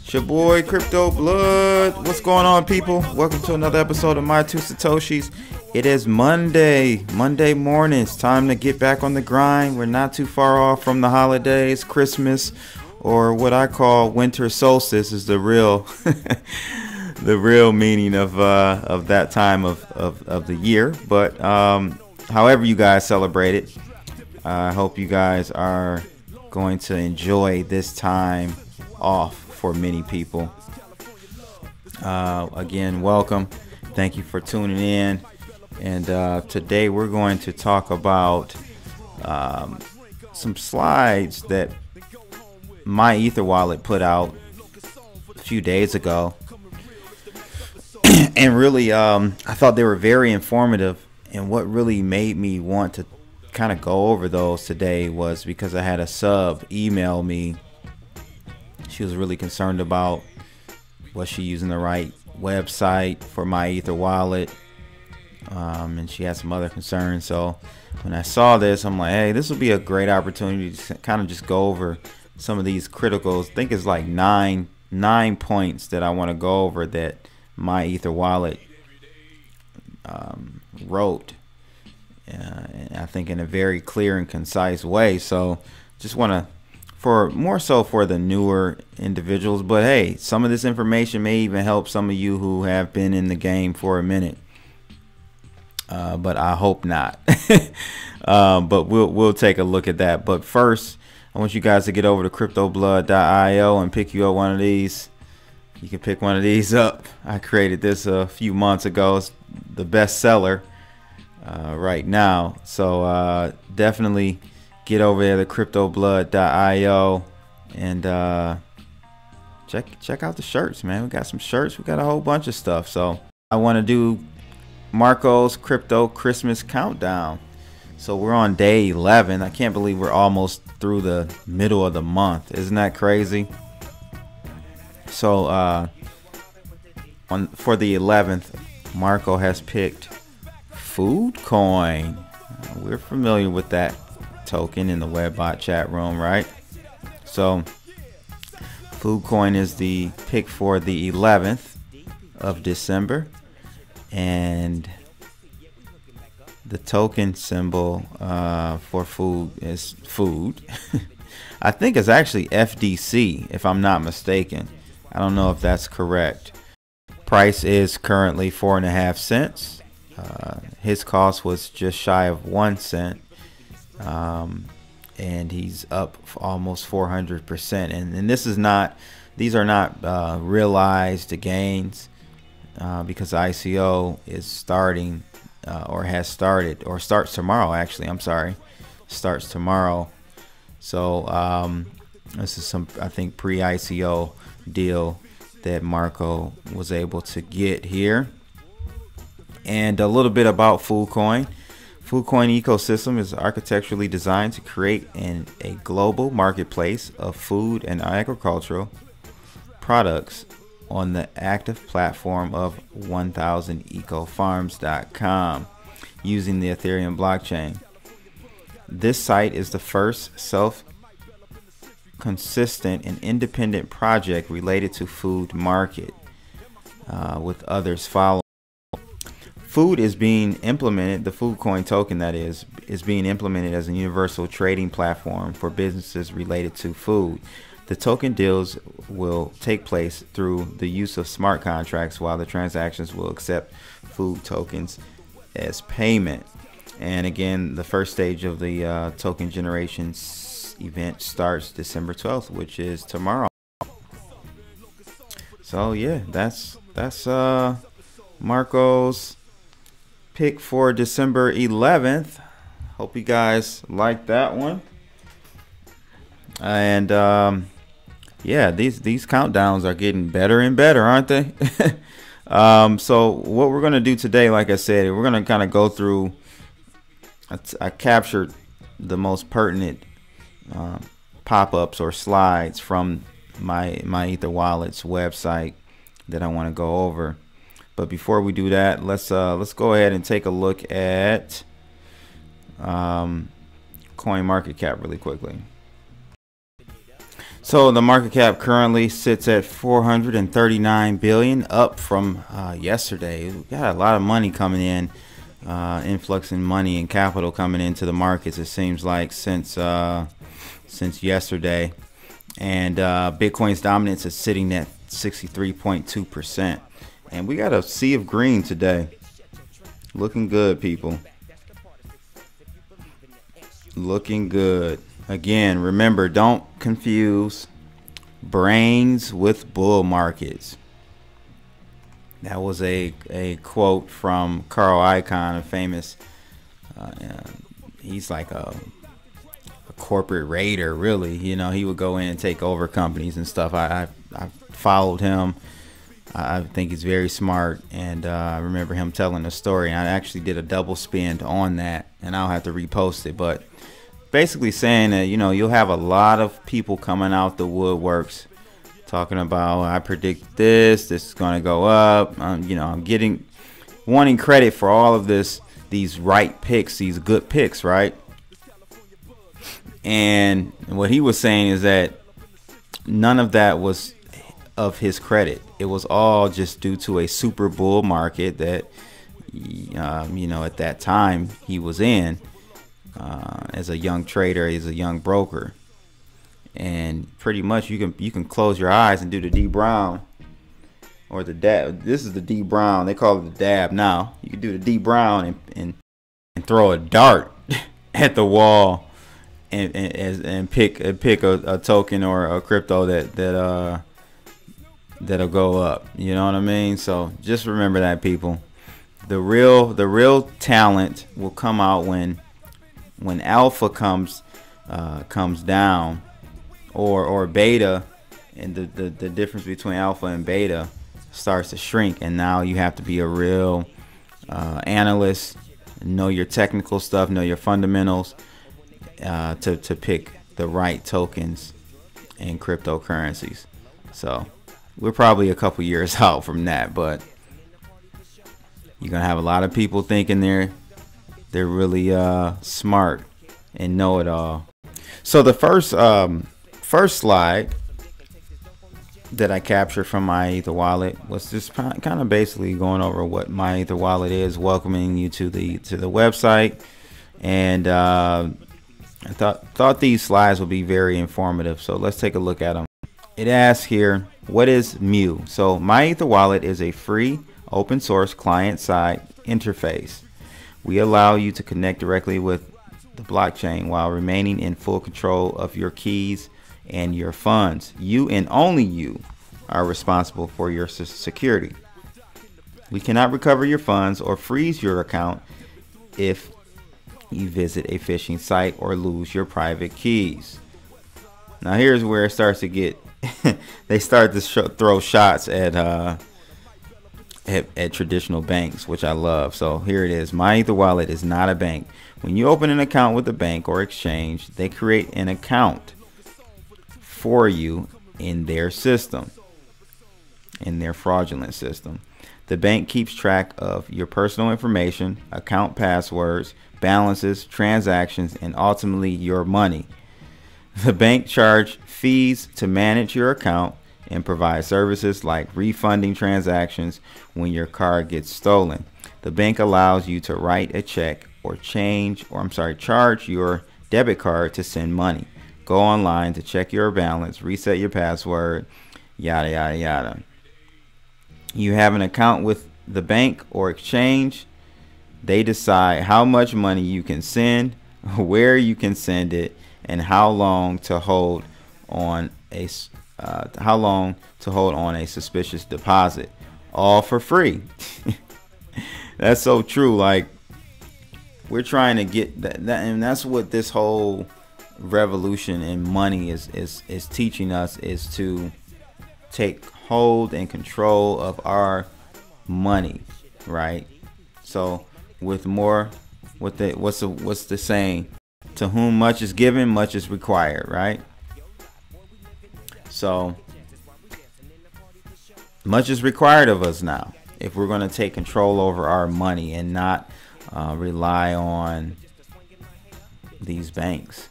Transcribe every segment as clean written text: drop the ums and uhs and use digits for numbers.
It's your boy Crypto Blood. What's going on, people? Welcome to another episode of My Two Satoshis. It is Monday morning. It's time to get back on the grind. We're not too far off from the holidays. Christmas, or what I call winter solstice, is the real the real meaning of that time of the year. But however you guys celebrate it, I hope you guys are going to enjoy this time off for many people. Again, welcome. Thank you for tuning in. And today we're going to talk about some slides that MyEtherWallet put out a few days ago. And really, I thought they were very informative. And what really made me want to kind of go over those today was because I had a sub email me. She was really concerned about, was she using the right website for MyEtherWallet, and she had some other concerns. So when I saw this, I'm like, hey, this will be a great opportunity to kind of just go over some of these criticals. I think it's like nine points that I want to go over that MyEtherWallet wrote, and I think in a very clear and concise way. So just want to, for more so for the newer individuals, but hey, some of this information may even help some of you who have been in the game for a minute, but I hope not. But we'll take a look at that. But first, I want you guys to get over to cryptoblood.io and pick you up one of these. You can pick one of these up. I created this a few months ago. It's the best seller right now, so definitely get over there to cryptoblood.io and check out the shirts, man. We got some shirts. We got a whole bunch of stuff. So I want to do Marco's Crypto Christmas Countdown. So we're on day 11. I can't believe we're almost through the middle of the month. Isn't that crazy? So for the 11th, Marco has picked Food Coin. We're familiar with that token in the Webbot chat room, right? So Food Coin is the pick for the 11th of December, and the token symbol for food is food. I think it's actually FDC, if I'm not mistaken. I don't know if that's correct. Price is currently 4.5 cents. His cost was just shy of 1 cent. And he's up almost 400%. And this is not, these are not realized gains, because ICO is starting or has started, or starts tomorrow. Actually, I'm sorry, starts tomorrow. So this is some, I think, pre-ICO deal that Marco was able to get here. And a little bit about Food Coin. Food Coin ecosystem is architecturally designed to create a global marketplace of food and agricultural products on the active platform of 1000ecofarms.com using the Ethereum blockchain. This site is the first self-consistent and independent project related to food market, with others following. Food is being implemented, the Food Coin token that is being implemented as a universal trading platform for businesses related to food. The token deals will take place through the use of smart contracts, while the transactions will accept food tokens as payment. And again, the first stage of the token generation event starts December 12th, which is tomorrow. So yeah, that's Marco's pick for December 11th. Hope you guys like that one. And yeah, these countdowns are getting better and better, aren't they? So what we're gonna do today, like I said, we're gonna kind of go through. I captured the most pertinent pop-ups or slides from MyEtherWallet's website that I want to go over. But before we do that, let's go ahead and take a look at CoinMarketCap really quickly. So the market cap currently sits at 439 billion, up from yesterday. We got a lot of money coming in, influx in money and capital coming into the markets. It seems like since yesterday, and Bitcoin's dominance is sitting at 63.2%, and we got a sea of green today. Looking good, people. Looking good. Again, remember, don't confuse brains with bull markets. That was a quote from Carl Icahn, a famous, he's like a corporate raider, really. You know, he would go in and take over companies and stuff. I followed him. I think he's very smart, and I remember him telling a story. I actually did a double spin on that, and I'll have to repost it. But basically saying that, you know, you'll have a lot of people coming out the woodworks talking about, I predict this is going to go up. You know, I'm wanting credit for all of these right picks, these good picks, right? And what he was saying is that none of that was of his credit. It was all just due to a super bull market that, you know, at that time he was in. As a young trader, as a young broker, and pretty much you can close your eyes and do the D Brown or the dab. This is the D Brown. They call it the dab now. You can do the D Brown and throw a dart at the wall and pick a token or a crypto that'll go up. You know what I mean? So just remember that, people. The real talent will come out when alpha comes down, or beta, and the difference between alpha and beta starts to shrink, and now you have to be a real analyst, know your technical stuff, know your fundamentals, to pick the right tokens and cryptocurrencies. So we're probably a couple years out from that, but you're gonna have a lot of people thinking they're really smart and know it all. So the first slide that I captured from MyEtherWallet was just kind of basically going over what MyEtherWallet is, welcoming you to the website, and I thought these slides would be very informative. So let's take a look at them. It asks here, what is MEW? So MyEtherWallet is a free open source client-side interface. We allow you to connect directly with the blockchain while remaining in full control of your keys and your funds. You and only you are responsible for your security. We cannot recover your funds or freeze your account if you visit a phishing site or lose your private keys. Now here's where it starts to get they start to throw shots at traditional banks, which I love. So here it is. MyEtherWallet is not a bank. When you open an account with a bank or exchange, they create an account for you in their system, in their fraudulent system. The bank keeps track of your personal information, account passwords, balances, transactions, and ultimately your money. The bank charges fees to manage your account and provide services like refunding transactions when your card gets stolen. The bank allows you to write a check or charge your debit card to send money. Go online to check your balance, reset your password, yada yada yada. You have an account with the bank or exchange. They decide how much money you can send, where you can send it, and how long to hold on a suspicious deposit, all for free. That's so true. Like, we're trying to get that, and that's what this whole revolution in money is teaching us, is to take hold and control of our money, right? So with more, what's the saying? To whom much is given, much is required, right? So much is required of us now if we're going to take control over our money and not rely on these banks.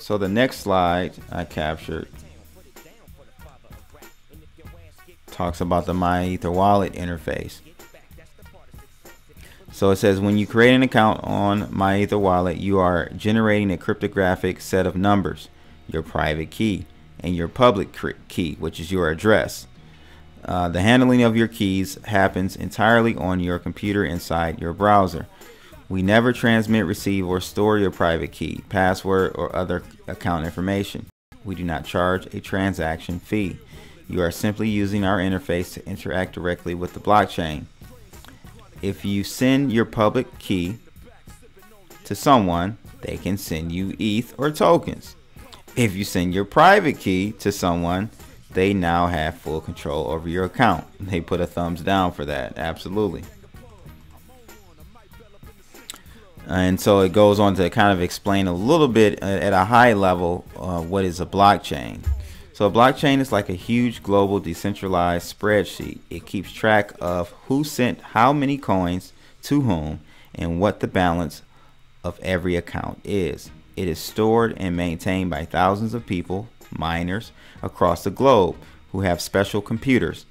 So the next slide I captured talks about the MyEtherWallet interface. So it says when you create an account on MyEtherWallet, you are generating a cryptographic set of numbers, your private key, and your public key, which is your address. The handling of your keys happens entirely on your computer inside your browser. We never transmit, receive, or store your private key, password, or other account information. We do not charge a transaction fee. You are simply using our interface to interact directly with the blockchain. If you send your public key to someone, they can send you ETH or tokens. If you send your private key to someone, they now have full control over your account. They put a thumbs down for that. Absolutely. And so it goes on to kind of explain a little bit at a high level what is a blockchain. So a blockchain is like a huge global decentralized spreadsheet. It keeps track of who sent how many coins to whom and what the balance of every account is. It is stored and maintained by thousands of people, miners, across the globe who have special computers.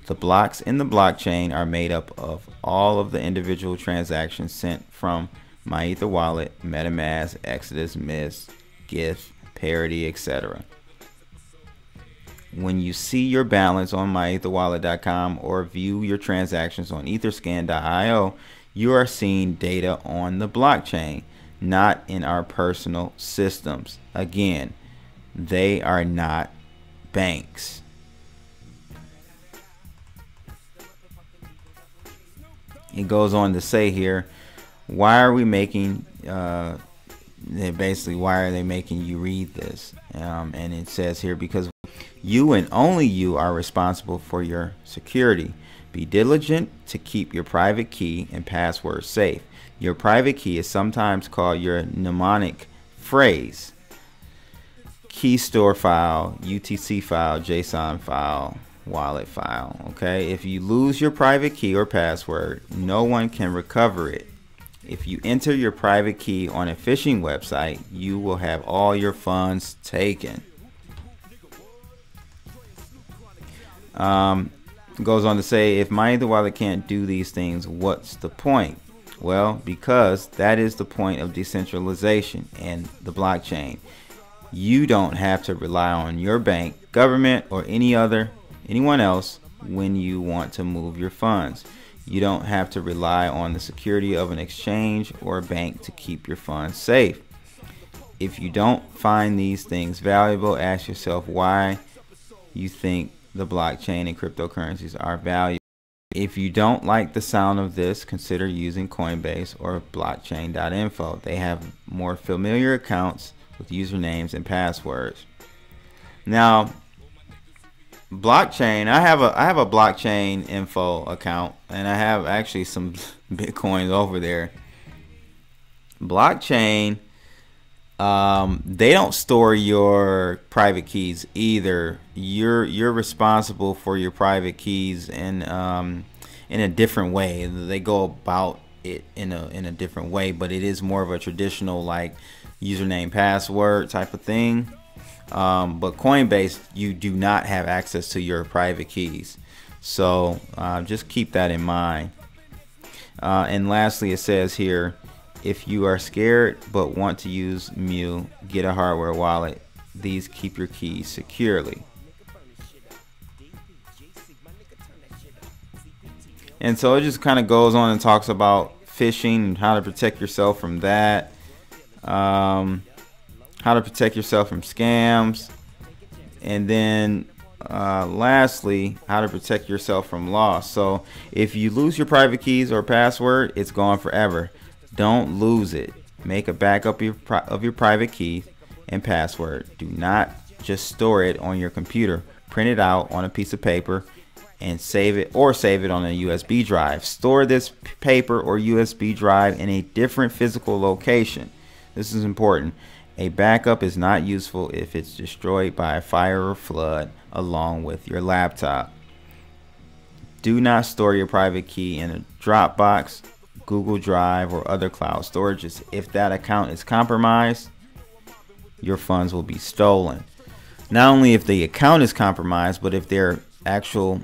The blocks in the blockchain are made up of all of the individual transactions sent from MyEtherWallet, MetaMask, Exodus, Mist, Gift, Parity, etc. When you see your balance on MyEtherWallet.com or view your transactions on Etherscan.io, you are seeing data on the blockchain, not in our personal systems. Again, they are not banks. It goes on to say here, why are we making basically why are they making you read this? And it says here, because you and only you are responsible for your security. Be diligent to keep your private key and password safe. Your private key is sometimes called your mnemonic phrase, key store file, UTC file, JSON file, wallet file. Okay, if you lose your private key or password, no one can recover it. If you enter your private key on a phishing website, you will have all your funds taken. Goes on to say, if MyEtherWallet can't do these things, what's the point? Well, because that is the point of decentralization and the blockchain. You don't have to rely on your bank, government, or anyone else when you want to move your funds. You don't have to rely on the security of an exchange or a bank to keep your funds safe. If you don't find these things valuable, ask yourself why you think the blockchain and cryptocurrencies are valuable. If you don't like the sound of this, consider using Coinbase or blockchain.info. They have more familiar accounts with usernames and passwords. Now, blockchain, I have a blockchain info account, and I have actually some Bitcoins over there. Blockchain, they don't store your private keys either. You're responsible for your private keys in a different way. They go about it in a different way, but it is more of a traditional like username password type of thing. But Coinbase, you do not have access to your private keys, so just keep that in mind. And lastly, it says here, if you are scared but want to use MEW, get a hardware wallet. These keep your keys securely. And so it just kind of goes on and talks about phishing and how to protect yourself from that. How to protect yourself from scams, and then lastly, how to protect yourself from loss. So if you lose your private keys or password, it's gone forever. Don't lose it. Make a backup of your private key and password. Do not just store it on your computer. Print it out on a piece of paper and save it, or save it on a USB drive. Store this paper or USB drive in a different physical location. This is important. A backup is not useful if it's destroyed by a fire or flood along with your laptop. Do not store your private key in a Dropbox, Google Drive, or other cloud storages. If that account is compromised, your funds will be stolen. Not only if the account is compromised, but if their actual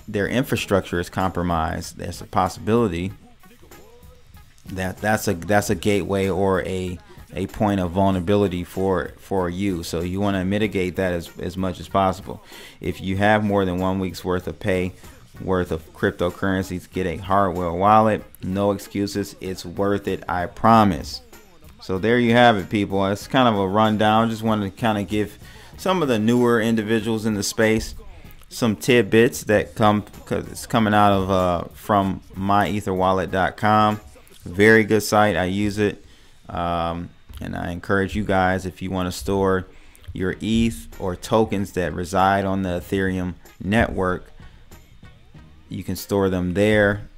their infrastructure is compromised, there's a possibility that that's a gateway or a point of vulnerability for you. So you want to mitigate that as much as possible. If you have more than 1 week's worth of pay worth of cryptocurrencies, get a hardware wallet. No excuses. It's worth it, I promise. So there you have it, people. It's kind of a rundown. Just wanted to kind of give some of the newer individuals in the space some tidbits that come, because it's coming out of from MyEtherWallet.com. Very good site. I use it, and I encourage you guys, if you want to store your ETH or tokens that reside on the Ethereum network, you can store them there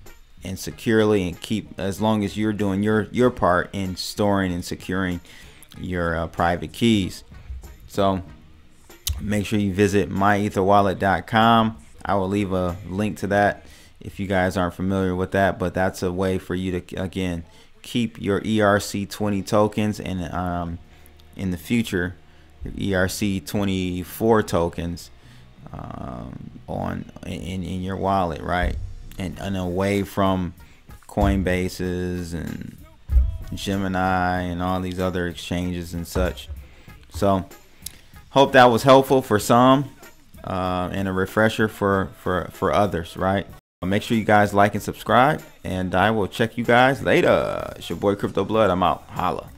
and securely, and keep, as long as you're doing your part in storing and securing your private keys. So make sure you visit myetherwallet.com. I will leave a link to that if you guys aren't familiar with that, but that's a way for you to, again, keep your ERC20 tokens, and in the future your ERC24 tokens in your wallet, right? And away from Coinbases and Gemini and all these other exchanges and such. So hope that was helpful for some, and a refresher for others, right? Make sure you guys like and subscribe, and I will check you guys later. It's your boy Crypto Blood. I'm out. Holla.